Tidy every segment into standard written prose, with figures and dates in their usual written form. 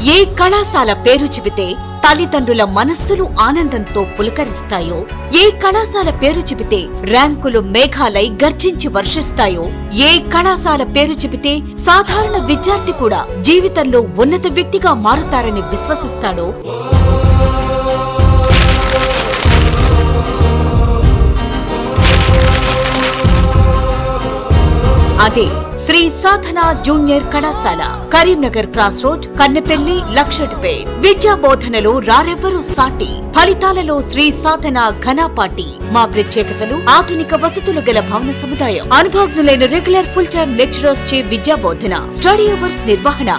ఏ కళాశాల పేరు చెబితే తల్లిదండ్రుల మనస్సులు ఆనందంతో పులకరిస్తాయో, ఏ కళాశాల పేరు చెబితే ర్యాంకులు మేఘాలై గర్జించి వర్షిస్తాయో, ఏ కళాశాల పేరు చెబితే సాధారణ విద్యార్థి కూడా జీవితంలో ఉన్నత వ్యక్తిగా మారుతారని విశ్వసిస్తాడో, అదే శ్రీ సాధన జూనియర్ కళాశాల, కరీంనగర్ క్రాస్ రోడ్, కన్నెపల్లి, లక్షటిపేట్. విద్యా బోధనలో రారెవ్వరూ సాటి, ఫలితాలలో శ్రీ సాధన ఘనాపాటి. మా ప్రత్యేకతలు: ఆధునిక వసతులు గల భవన సముదాయం, అనుభవజ్ఞులైన రెగ్యులర్ ఫుల్ టైం లెక్చరర్స్ చే విద్యా బోధన, స్టడీ అవర్స్ నిర్వహణ,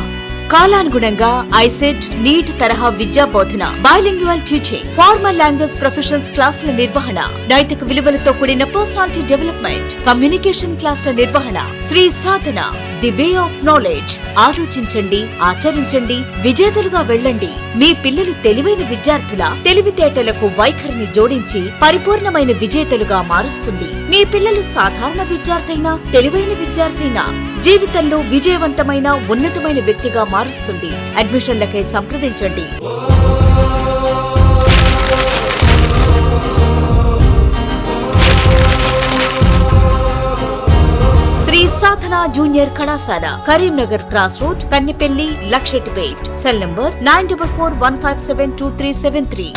కాలానుగుణంగా ఐసెట్, నీట్ తరహా విద్యా బోధన, bilingual teaching, formal language professionals క్లాసుల నిర్వహణ, నైతిక విలువలతో కూడిన పర్సనాలిటీ డెవలప్మెంట్, కమ్యూనికేషన్ క్లాసుల నిర్వహణ. శ్రీ సాధన, ది వే ఆఫ్ నాలెడ్జ్. ఆలోచించండి, ఆచరించండి, విజేతలుగా వెళ్ళండి. మీ పిల్లలు తెలివైన విద్యార్థుల తెలివితేటలకు వైఖరిని జోడించి పరిపూర్ణమైన విజేతలుగా మారుస్తుంది. మీ పిల్లలు సాధారణ విద్యార్థైనా తెలివైన విద్యార్థైనా జీవితంలో విజయవంతమైన ఉన్నతమైన వ్యక్తిగా మారుస్తుంది. అడ్మిషన్లకై సంప్రదించండి. శ్రీ సాధన జూనియర్ కళాశాల, Karimnagar cross road, Kannepalli, Luxettipet. Cell number 9441572373.